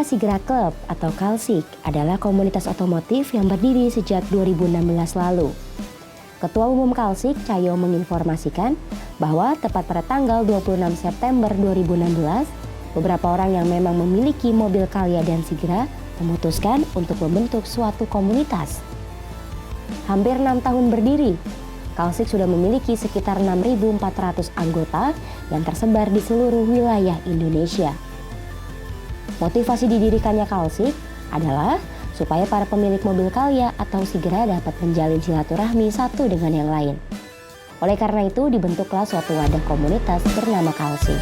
Sigra Club atau Kalsik adalah komunitas otomotif yang berdiri sejak 2016 lalu. Ketua Umum Kalsik, Cahyo, menginformasikan bahwa tepat pada tanggal 26 September 2016, beberapa orang yang memang memiliki mobil Calya dan Sigra memutuskan untuk membentuk suatu komunitas. Hampir 6 tahun berdiri, Kalsik sudah memiliki sekitar 6.400 anggota yang tersebar di seluruh wilayah Indonesia. Motivasi didirikannya Kalsik adalah supaya para pemilik mobil Calya atau Sigra dapat menjalin silaturahmi satu dengan yang lain. Oleh karena itu dibentuklah suatu wadah komunitas bernama Kalsik.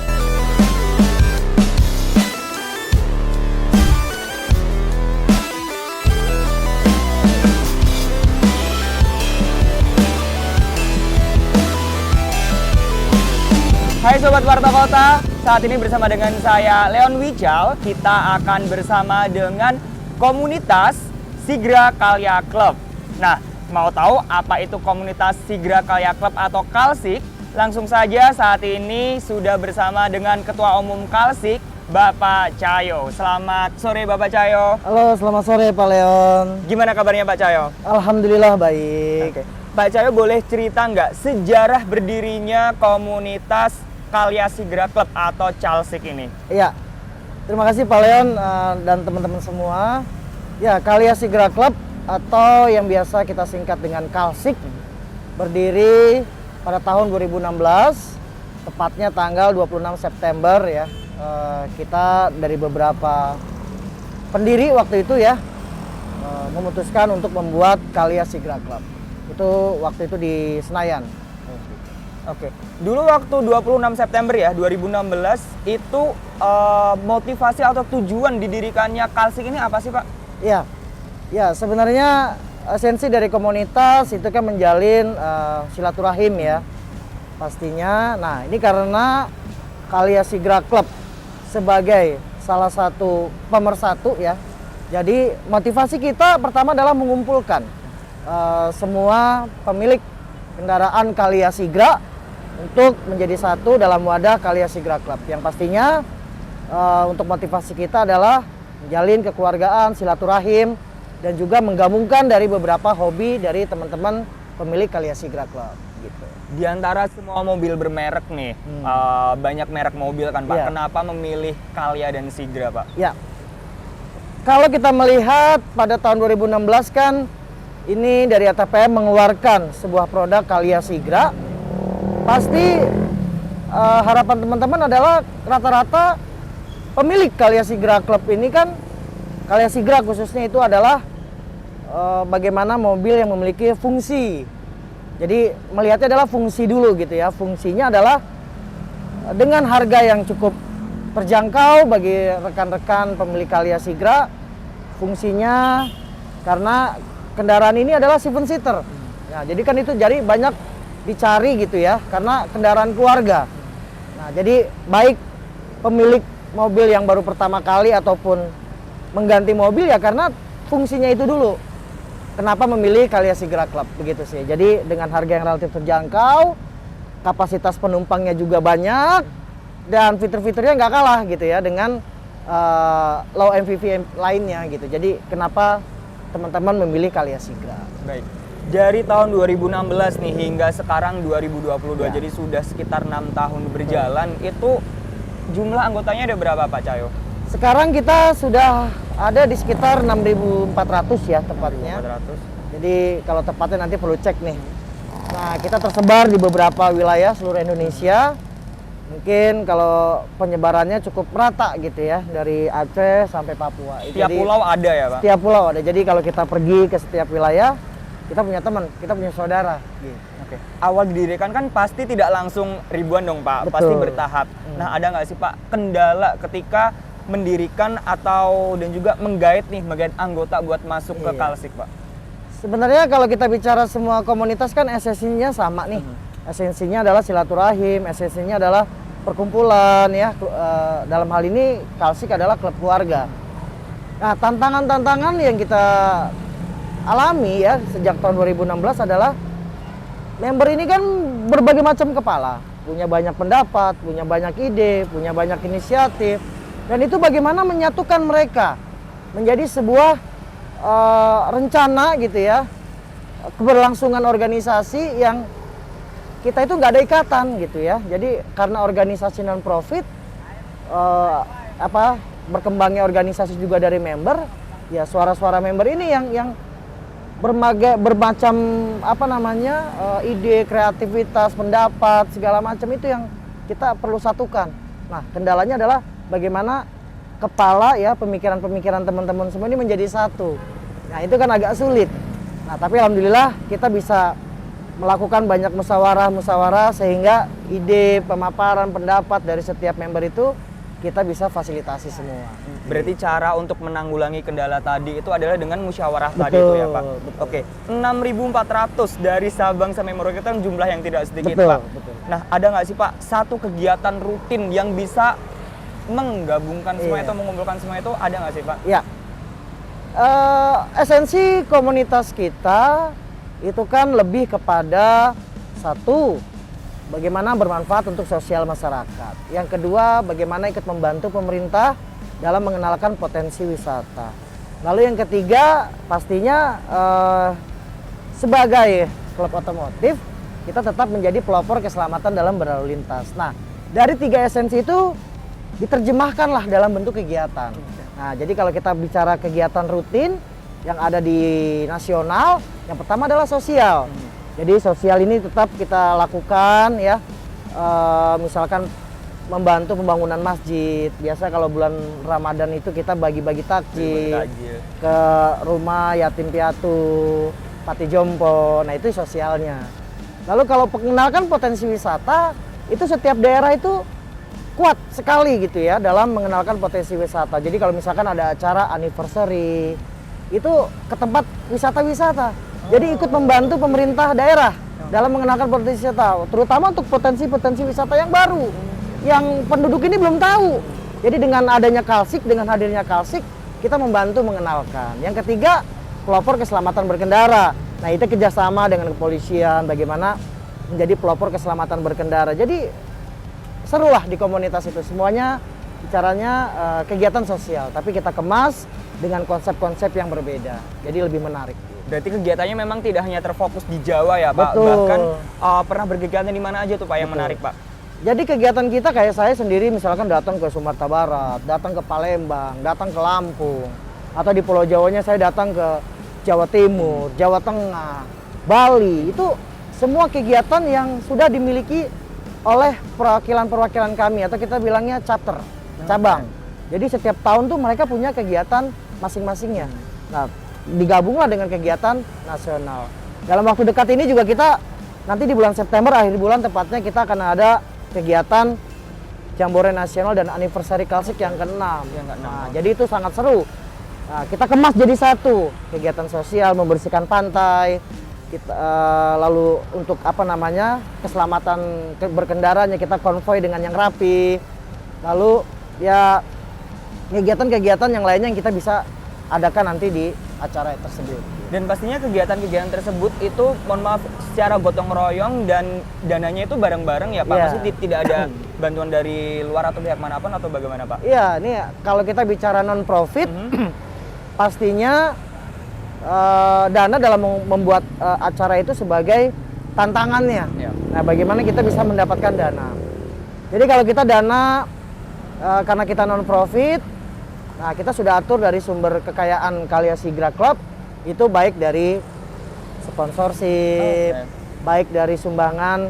Hai Sobat Warta Kota, saat ini bersama dengan saya Leon Wijal, kita akan bersama dengan komunitas Sigra Calya Club. Nah, mau tahu apa itu komunitas Sigra Calya Club atau Kalsik? Langsung saja saat ini sudah bersama dengan Ketua Umum Kalsik, Bapak Cahyo. Selamat sore Bapak Cahyo. Halo, selamat sore Pak Leon. Gimana kabarnya Pak Cahyo? Alhamdulillah baik. Oke. Pak Cahyo boleh cerita nggak sejarah berdirinya komunitas Calya Sigra Club atau Calsik ini? Iya, terima kasih Pak Leon dan teman-teman semua. Ya, Calya Sigra Club atau yang biasa kita singkat dengan Kalsik berdiri pada tahun 2016, tepatnya tanggal 26 September ya. Kita dari beberapa pendiri waktu itu ya memutuskan untuk membuat Calya Sigra Club. Itu waktu itu di Senayan. Oke, dulu waktu 26 September ya 2016 itu motivasi atau tujuan didirikannya Kalsik ini apa sih Pak? Iya, ya sebenarnya esensi dari komunitas itu kan menjalin silaturahim ya pastinya. Nah ini karena Calya Sigra Club sebagai salah satu pemersatu ya. Jadi motivasi kita pertama adalah mengumpulkan semua pemilik kendaraan Calya Sigra untuk menjadi satu dalam wadah Calya Sigra Club. Yang pastinya untuk motivasi kita adalah menjalin kekeluargaan, silaturahim, dan juga menggabungkan dari beberapa hobi dari teman-teman pemilik Calya Sigra Club. Gitu. Di antara semua mobil bermerek nih, banyak merek mobil kan Pak. Ya. Kenapa memilih Calya dan Sigra Pak? Ya, kalau kita melihat pada tahun 2016 kan ini dari ATPM mengeluarkan sebuah produk Calya Sigra. Pasti harapan teman-teman adalah rata-rata pemilik Calya Sigra Club ini kan, Calya Sigra khususnya itu adalah bagaimana mobil yang memiliki fungsi. Jadi melihatnya adalah fungsi dulu gitu ya. Fungsinya adalah dengan harga yang cukup terjangkau bagi rekan-rekan pemilik Calya Sigra. Fungsinya karena kendaraan ini adalah 7-seater. Nah, jadi kan itu jadi banyak dicari gitu ya, karena kendaraan keluarga. Nah, jadi baik pemilik mobil yang baru pertama kali ataupun mengganti mobil ya karena fungsinya itu dulu. Kenapa memilih Calya Sigra Club begitu sih. Jadi dengan harga yang relatif terjangkau, kapasitas penumpangnya juga banyak, dan fitur-fiturnya nggak kalah gitu ya dengan low MPV lainnya gitu. Jadi kenapa teman-teman memilih Calya Sigra? Baik. Dari tahun 2016 nih hingga sekarang 2022, Ya. jadi sudah sekitar 6 tahun berjalan, itu jumlah anggotanya ada berapa Pak Cahyo? Sekarang kita sudah ada di sekitar 6.400 ya tepatnya. 400. Jadi kalau tepatnya nanti perlu cek nih. Nah, kita tersebar di beberapa wilayah seluruh Indonesia. Mungkin kalau penyebarannya cukup merata gitu ya, dari Aceh sampai Papua. Setiap Jadi, pulau ada ya Pak? setiap pulau ada. Jadi kalau kita pergi ke setiap wilayah, kita punya teman, kita punya saudara. Gitu. Oke. Awal didirikan kan pasti tidak langsung ribuan dong Pak, Betul. pasti bertahap. Nah ada nggak sih Pak kendala ketika mendirikan atau dan juga menggait anggota buat masuk ke Iya. Kalsik Pak? Sebenarnya kalau kita bicara semua komunitas kan esensinya sama nih. Esensinya adalah silaturahim, esensinya adalah perkumpulan ya. Dalam hal ini Kalsik adalah klub keluarga. Nah, tantangan-tantangan yang kita alami ya sejak tahun 2016 adalah member ini kan berbagai macam kepala, punya banyak pendapat, punya banyak ide, punya banyak inisiatif. Dan itu bagaimana menyatukan mereka menjadi sebuah rencana gitu ya, keberlangsungan organisasi yang kita itu nggak ada ikatan gitu ya. Jadi karena organisasi non profit, berkembangnya organisasi juga dari member, ya suara-suara member ini yang bermacam ide, kreativitas, pendapat segala macam itu yang kita perlu satukan. Nah, kendalanya adalah bagaimana kepala ya, pemikiran-pemikiran teman-teman semua ini menjadi satu. Nah, itu kan agak sulit. Nah, tapi alhamdulillah kita bisa melakukan banyak musyawarah sehingga ide, pemaparan, pendapat dari setiap member itu kita bisa fasilitasi semua. Berarti cara untuk menanggulangi kendala tadi itu adalah dengan musyawarah tadi itu ya Pak? Betul. Oke, 6.400 dari Sabang sampai Merauke itu kan jumlah yang tidak sedikit Betul, Pak. betul. Nah, ada nggak sih Pak satu kegiatan rutin yang bisa menggabungkan semua Iya. itu, mengumpulkan semua itu, ada nggak sih Pak? Ya, esensi komunitas kita itu kan lebih kepada satu, bagaimana bermanfaat untuk sosial masyarakat. Yang kedua, bagaimana ikut membantu pemerintah dalam mengenalkan potensi wisata. Lalu yang ketiga, pastinya sebagai klub otomotif, kita tetap menjadi pelopor keselamatan dalam berlalu lintas. Nah, dari tiga esensi itu diterjemahkanlah dalam bentuk kegiatan. Nah, jadi kalau kita bicara kegiatan rutin yang ada di nasional, yang pertama adalah sosial. Jadi sosial ini tetap kita lakukan ya, misalkan membantu pembangunan masjid. Biasa kalau bulan Ramadan itu kita bagi-bagi takjil ke rumah yatim piatu, panti jompo. Nah, itu sosialnya. Lalu kalau mengenalkan potensi wisata, itu setiap daerah itu kuat sekali gitu ya dalam mengenalkan potensi wisata. Jadi kalau misalkan ada acara anniversary, itu ke tempat wisata-wisata. Jadi ikut membantu pemerintah daerah dalam mengenalkan potensi wisata, terutama untuk potensi-potensi wisata yang baru, yang penduduk ini belum tahu. Jadi dengan adanya Kalsik, dengan hadirnya Kalsik, kita membantu mengenalkan. Yang ketiga, pelopor keselamatan berkendara. Nah, itu kerjasama dengan kepolisian, bagaimana menjadi pelopor keselamatan berkendara. Jadi serulah di komunitas itu, semuanya bicaranya kegiatan sosial, tapi kita kemas dengan konsep-konsep yang berbeda, jadi lebih menarik. Berarti kegiatannya memang tidak hanya terfokus di Jawa ya Pak, Betul. bahkan pernah berkegiatan di mana aja tuh Pak yang Betul. menarik Pak? Jadi kegiatan kita kayak saya sendiri misalkan datang ke Sumatera Barat, datang ke Palembang, datang ke Lampung, atau di Pulau Jawanya saya datang ke Jawa Timur, Jawa Tengah, Bali, itu semua kegiatan yang sudah dimiliki oleh perwakilan-perwakilan kami, atau kita bilangnya chapter, cabang. Jadi setiap tahun tuh mereka punya kegiatan masing-masingnya. Nah, digabunglah dengan kegiatan nasional. Dalam waktu dekat ini juga kita nanti di bulan September, akhir bulan tepatnya, kita akan ada kegiatan Jambore Nasional dan Anniversary Kalsik yang ke-6. Nah, jadi itu sangat seru. Nah, kita kemas jadi satu, kegiatan sosial, membersihkan pantai, kita, lalu untuk keselamatan berkendaranya kita konvoy dengan yang rapi, lalu ya kegiatan-kegiatan yang lainnya yang kita bisa adakan nanti di acara tersebut. Dan pastinya kegiatan-kegiatan tersebut itu, mohon maaf, secara gotong royong dan dananya itu bareng-bareng ya Pak? Iya. Maksudnya tidak ada bantuan dari luar atau pihak manapun atau bagaimana Pak? Iya, ini kalau kita bicara non-profit, pastinya dana dalam membuat acara itu sebagai tantangannya. Ya. Nah, bagaimana kita bisa mendapatkan dana? Jadi kalau kita dana karena kita non-profit, nah kita sudah atur dari sumber kekayaan Kalya Sigra Club, itu baik dari sponsorship, baik dari sumbangan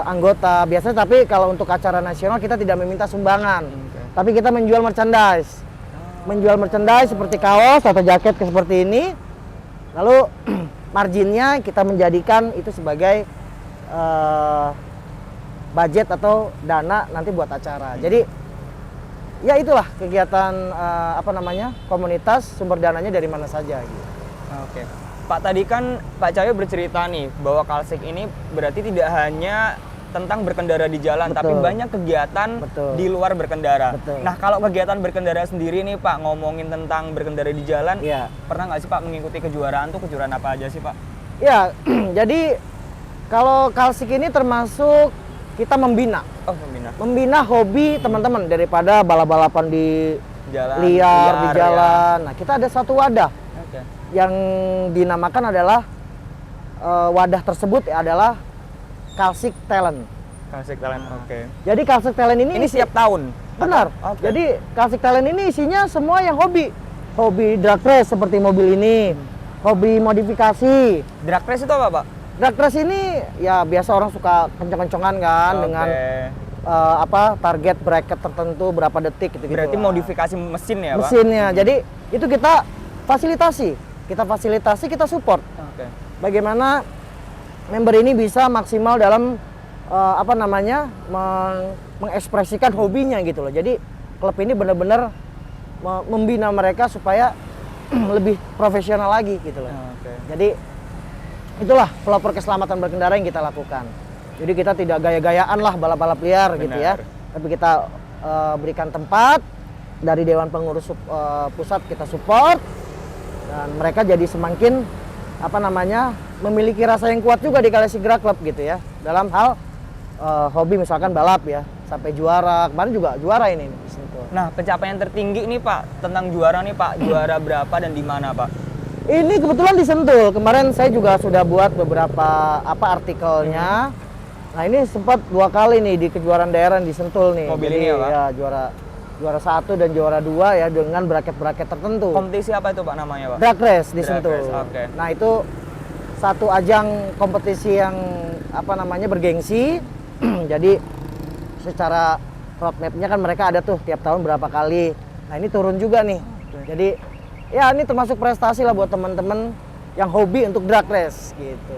anggota. Biasanya tapi kalau untuk acara nasional kita tidak meminta sumbangan, tapi kita menjual merchandise. Menjual merchandise seperti kaos atau jaket seperti ini, lalu marginnya kita menjadikan itu sebagai budget atau dana nanti buat acara. Jadi ya itulah kegiatan komunitas, sumber dananya dari mana saja gitu. Oke. Pak, tadi kan Pak Cahyo bercerita nih bahwa Kalsik ini berarti tidak hanya tentang berkendara di jalan, Betul. tapi banyak kegiatan Betul. di luar berkendara. Betul. Nah, kalau kegiatan berkendara sendiri nih Pak, ngomongin tentang berkendara di jalan, Iya. pernah nggak sih Pak mengikuti kejuaraan tuh, kejuaraan apa aja sih Pak? Ya, jadi kalau Kalsik ini termasuk kita membina. Oh, membina. Membina hobi teman-teman daripada balap-balapan di Jalan liar di ya. jalan. Nah, kita ada satu wadah Oke. yang dinamakan adalah wadah tersebut adalah Kalsik Talent. Kalsik Talent. Oke. Jadi Kalsik Talent ini Ini setiap tahun. benar. Oke. Jadi Kalsik Talent ini isinya semua yang hobi. Hobi drag race seperti mobil ini, hobi modifikasi. Drag race itu apa, Pak? Drag race ini ya biasa orang suka kencang-kencangan kan Oke. dengan target bracket tertentu berapa detik gitu. Berarti modifikasi mesin ya, Pak? mesinnya. Jadi itu kita fasilitasi, kita support. Oke. Bagaimana member ini bisa maksimal dalam mengekspresikan hobinya gitu loh. Jadi klub ini benar-benar membina mereka supaya lebih profesional lagi gitu loh. Oke. Jadi itulah pelopor keselamatan berkendara yang kita lakukan. Jadi kita tidak gaya-gayaan lah balap-balap liar gitu ya. Tapi kita berikan tempat dari Dewan Pengurus Pusat, kita support dan mereka jadi semakin memiliki rasa yang kuat juga di Kalya Sigra Club gitu ya. Dalam hal hobi misalkan balap ya, sampai juara. Kemarin juga juara ini di Sentul. Nah, pencapaian tertinggi nih, Pak, tentang juara nih, Pak. Juara berapa dan di mana, Pak? Ini kebetulan di Sentul. Kemarin saya juga sudah buat beberapa artikelnya. Nah, ini sempat 2 kali nih di kejuaraan daerah di Sentul nih. Mobil Jadi, ini ya, Pak? Ya, juara 1 dan juara 2 ya dengan bracket-bracket tertentu. Kompetisi apa itu, Pak, namanya, Pak? Drag race di Drag Sentul. race, oke. Nah, itu satu ajang kompetisi yang bergengsi. Jadi secara roadmap-nya kan mereka ada tuh tiap tahun berapa kali. Nah, ini turun juga nih. Jadi ya ini termasuk prestasi lah buat teman-teman yang hobi untuk drag race gitu.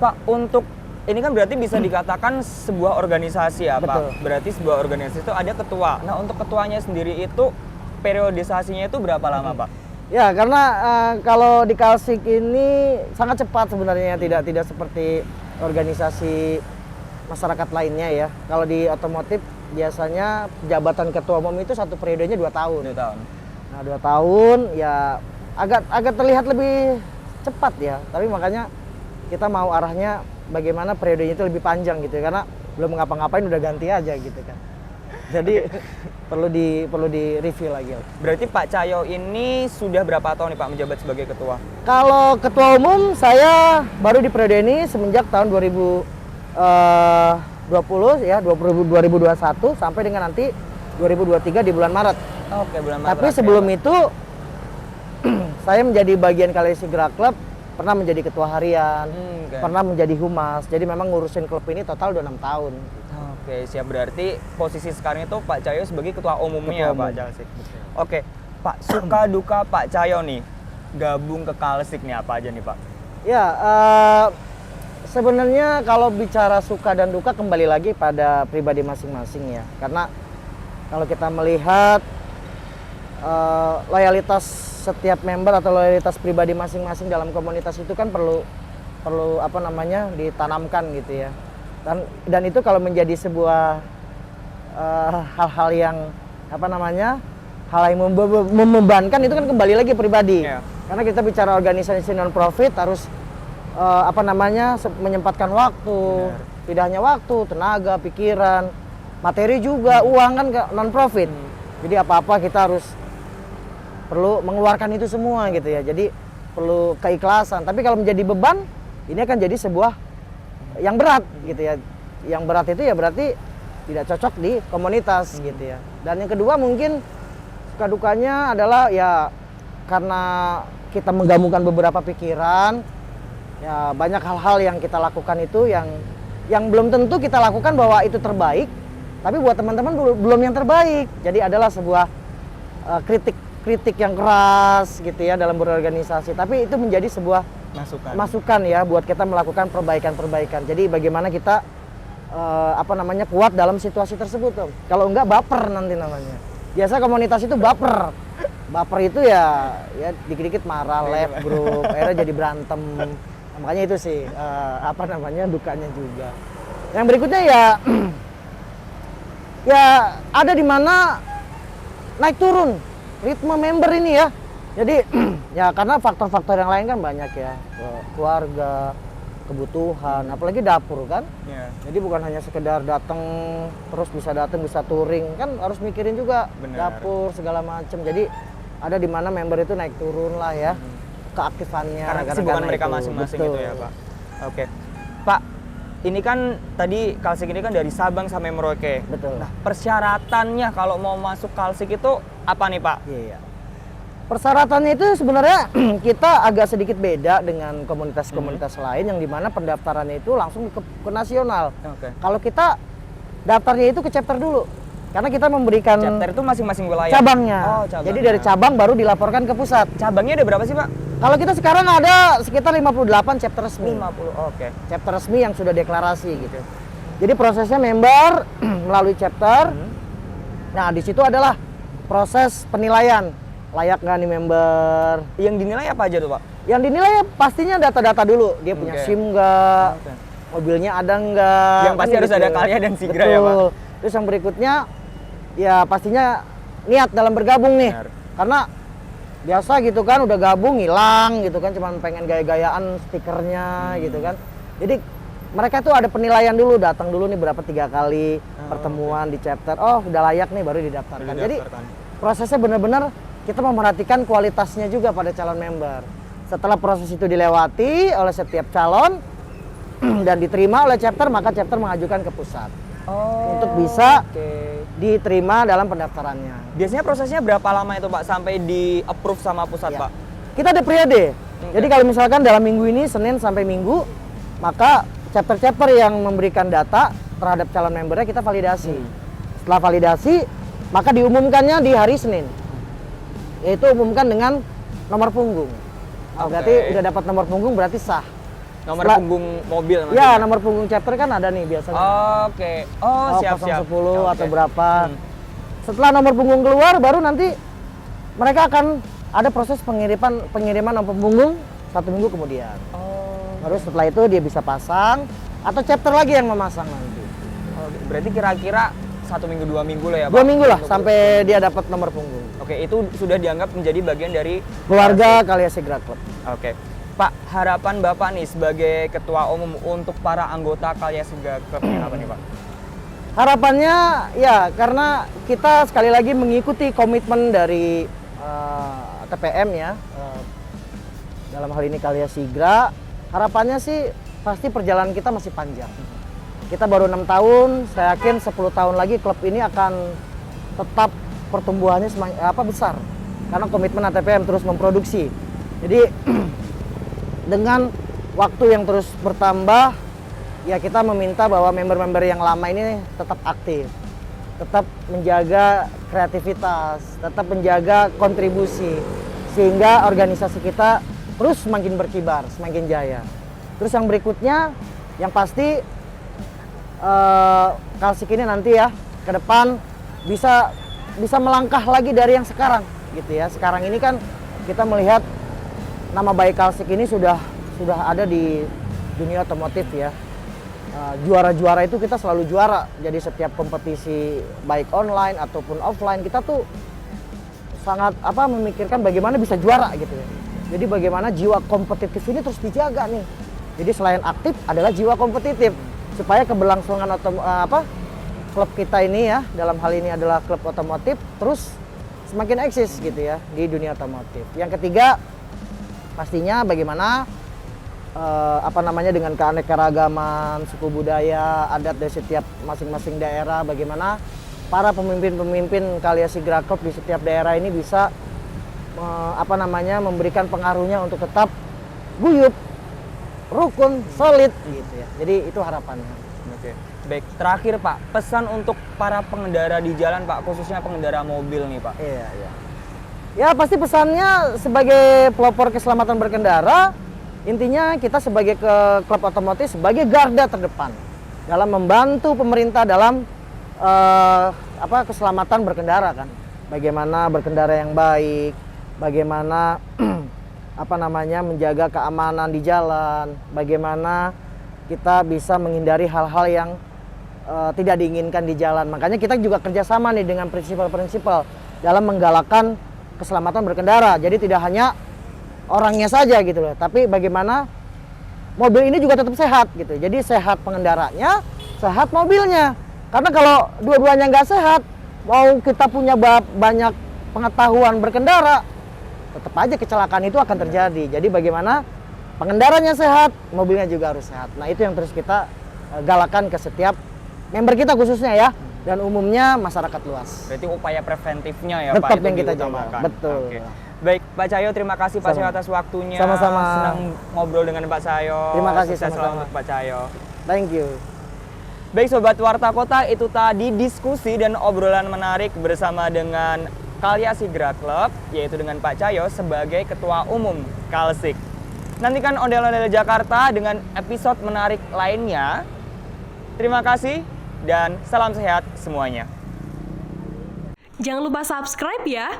Pak, untuk ini kan berarti bisa dikatakan sebuah organisasi ya, Betul. Pak? Berarti sebuah organisasi itu ada ketua. Nah, untuk ketuanya sendiri itu periodisasinya itu berapa lama, Pak? Ya, karena kalau di Kalsik ini sangat cepat sebenarnya, tidak seperti organisasi masyarakat lainnya ya. Kalau di otomotif biasanya jabatan ketua umum itu satu periodenya 2 tahun. 2 tahun. Nah, 2 tahun ya agak terlihat lebih cepat ya. Tapi makanya kita mau arahnya bagaimana periodenya itu lebih panjang gitu ya. Karena belum ngapa-ngapain udah ganti aja gitu kan. Jadi perlu di review lagi. Berarti Pak Cahyo ini sudah berapa tahun nih, Pak, menjabat sebagai ketua? Kalau ketua umum saya baru di periode ini semenjak tahun 2020 ya, 2021 sampai dengan nanti 2023 di bulan Maret. Oke, bulan Maret. Tapi sebelum itu saya menjadi bagian Kalya Sigra Club, pernah menjadi ketua harian, Oke. pernah menjadi humas. Jadi memang ngurusin klub ini total udah 6 tahun. Oke, siap. Berarti posisi sekarang itu Pak Cahyo sebagai ketua umumnya, Ketua umum. Pak Kalsik. Oke, Pak, suka duka Pak Cahyo nih gabung ke Kalsik nih apa aja nih, Pak? Ya, sebenarnya kalau bicara suka dan duka kembali lagi pada pribadi masing-masing ya. Karena kalau kita melihat loyalitas setiap member atau loyalitas pribadi masing-masing dalam komunitas itu kan perlu ditanamkan gitu ya. Dan itu kalau menjadi sebuah hal-hal yang hal yang membebankan itu kan kembali lagi pribadi. Iya. Karena kita bicara organisasi non profit harus menyempatkan waktu, tidak hanya waktu, tenaga, pikiran, materi juga, uang kan non profit. Jadi apa-apa kita harus perlu mengeluarkan itu semua gitu ya. Jadi perlu keikhlasan. Tapi kalau menjadi beban, ini akan jadi sebuah yang berat gitu ya. Yang berat itu ya berarti tidak cocok di komunitas gitu ya. Dan yang kedua mungkin suka dukanya adalah ya karena kita menggabungkan beberapa pikiran, ya banyak hal-hal yang kita lakukan itu yang belum tentu kita lakukan bahwa itu terbaik, tapi buat teman-teman belum yang terbaik. Jadi adalah sebuah kritik yang keras gitu ya dalam berorganisasi, tapi itu menjadi sebuah masukan ya buat kita melakukan perbaikan-perbaikan. Jadi bagaimana kita kuat dalam situasi tersebut tuh. Kalau enggak baper nanti namanya. Biasa komunitas itu baper. Baper itu ya dikit-dikit marah, left group, akhirnya jadi berantem. Nah, makanya itu sih dukanya juga. Yang berikutnya ya ya ada di mana naik turun ritme member ini ya. Jadi ya karena faktor-faktor yang lain kan banyak ya, keluarga, kebutuhan, apalagi dapur kan. Iya. Jadi bukan hanya sekedar datang terus bisa datang bisa touring, kan harus mikirin juga Benar. dapur segala macam. Jadi ada di mana member itu naik turun lah ya keaktifannya. Karena kesibukan mereka itu. masing-masing Betul. itu ya Pak. Oke. Pak, ini kan tadi Kalsik ini kan dari Sabang sampai Merauke. Betul. Nah, persyaratannya kalau mau masuk Kalsik itu apa nih Pak? Iya. Persyaratannya itu sebenarnya kita agak sedikit beda dengan komunitas-komunitas lain yang dimana pendaftarannya itu langsung ke nasional. Oke. Kalau kita daftarnya itu ke chapter dulu, karena kita memberikan Chapter itu masing-masing wilayah. cabangnya. Oh, cabangnya. Jadi dari cabang baru dilaporkan ke pusat. Cabangnya ada berapa sih Pak? Kalau kita sekarang ada sekitar 58 chapter resmi. 50. Oke. Chapter resmi yang sudah deklarasi gitu. Jadi prosesnya member melalui chapter. Nah, di situ adalah proses penilaian. Layak nggak nih member? Yang dinilai apa aja tuh Pak? Yang dinilai pastinya data-data dulu. Dia punya Oke. SIM nggak? Oke. Mobilnya ada nggak? Yang pasti Kan harus gitu. ada Kalya dan Sigra ya, Pak? Betul. Terus yang berikutnya, ya pastinya niat dalam bergabung nih. Benar. Karena biasa gitu kan, udah gabung hilang gitu kan, cuman pengen gaya-gayaan stikernya gitu kan. Jadi mereka tuh ada penilaian dulu, datang dulu nih berapa 3 kali pertemuan di chapter. Oh, udah layak nih baru didaftarkan. Jadi prosesnya benar-benar kita memperhatikan kualitasnya juga pada calon member. Setelah proses itu dilewati oleh setiap calon dan diterima oleh chapter, maka chapter mengajukan ke pusat untuk bisa Oke. diterima dalam pendaftarannya. Biasanya prosesnya berapa lama itu Pak sampai di approve sama pusat Ya. Pak? Kita ada periode. Jadi kalau misalkan dalam minggu ini Senin sampai Minggu, maka chapter-chapter yang memberikan data terhadap calon membernya kita validasi. Setelah validasi, maka diumumkannya di hari Senin. Yaitu umumkan dengan nomor punggung. Oh, berarti udah dapat nomor punggung berarti sah. Nomor Setelah- punggung mobil Ya, maksudnya? nomor punggung chapter kan ada nih biasanya. Oke. Oh, siap-siap. 010 atau Oke. berapa. Setelah nomor punggung keluar, baru nanti mereka akan ada proses pengiriman nomor punggung 1 minggu kemudian. Oh. Baru setelah itu dia bisa pasang atau chapter lagi yang memasang nanti. Berarti kira-kira 1 minggu 2 minggu lah ya Pak? 2 minggu lah Untuk- sampai dia dapat nomor punggung. Oke, itu sudah dianggap menjadi bagian dari Keluarga Kalya Sigra Club. Oke. Pak, harapan Bapak nih sebagai ketua umum untuk para anggota Kalya Sigra Club ini apa nih Pak? Harapannya ya karena kita sekali lagi mengikuti komitmen dari TPM ya, dalam hal ini Kalya Sigra. Harapannya sih pasti perjalanan kita masih panjang. Kita baru 6 tahun, saya yakin 10 tahun lagi klub ini akan tetap pertumbuhannya besar. Karena komitmen ATPM terus memproduksi. Jadi dengan waktu yang terus bertambah, ya kita meminta bahwa member-member yang lama ini tetap aktif, tetap menjaga kreativitas, tetap menjaga kontribusi, sehingga organisasi kita terus semakin berkibar, semakin jaya. Terus yang berikutnya, yang pasti Kalsik ini nanti ya ke depan bisa melangkah lagi dari yang sekarang gitu ya. Sekarang ini kan kita melihat nama baik Kalsik ini sudah ada di dunia otomotif ya. Juara-juara itu kita selalu juara. Jadi setiap kompetisi baik online ataupun offline kita tuh sangat memikirkan bagaimana bisa juara gitu ya. Jadi bagaimana jiwa kompetitif ini terus dijaga nih. Jadi selain aktif adalah jiwa kompetitif supaya keberlangsungan klub kita ini ya, dalam hal ini adalah klub otomotif terus semakin eksis gitu ya di dunia otomotif. Yang ketiga pastinya bagaimana dengan keanekaragaman suku budaya, adat dari setiap masing-masing daerah, bagaimana para pemimpin-pemimpin Kalya Sigra Club di setiap daerah ini bisa memberikan pengaruhnya untuk tetap guyup, rukun, solid gitu ya. Jadi itu harapannya. Oke. Baik, terakhir Pak, pesan untuk para pengendara di jalan Pak, khususnya pengendara mobil nih Pak. Iya, iya. Ya pasti pesannya sebagai pelopor keselamatan berkendara, intinya kita sebagai klub otomotif sebagai garda terdepan dalam membantu pemerintah dalam keselamatan berkendara kan. Bagaimana berkendara yang baik, bagaimana menjaga keamanan di jalan, bagaimana kita bisa menghindari hal-hal yang tidak diinginkan di jalan. Makanya kita juga kerjasama nih dengan prinsipal-prinsipal dalam menggalakkan keselamatan berkendara. Jadi tidak hanya orangnya saja gitu loh, tapi bagaimana mobil ini juga tetap sehat gitu. Jadi sehat pengendaranya, sehat mobilnya. Karena kalau dua-duanya nggak sehat, mau kita punya banyak pengetahuan berkendara, tetap aja kecelakaan itu akan terjadi. Jadi bagaimana pengendaranya sehat, mobilnya juga harus sehat. Nah itu yang terus kita galakan ke setiap member kita khususnya ya, dan umumnya masyarakat luas. Berarti upaya preventifnya ya Tetap Pak itu yang kita jaga. diutamakan. Betul. Oke. Baik Pak Cahyo, terima kasih Pak Cahyo atas waktunya. Sama-sama. Senang ngobrol dengan Pak Cahyo. Terima kasih, Sukses selalu sama-sama. untuk Pak Cahyo. Thank you. Baik Sobat Warta Kota, itu tadi diskusi dan obrolan menarik bersama dengan Kalya Sigra Club, yaitu dengan Pak Cahyo sebagai Ketua Umum Kalsik. Nantikan ondel-ondel Jakarta dengan episode menarik lainnya. Terima kasih dan salam sehat semuanya. Jangan lupa subscribe ya.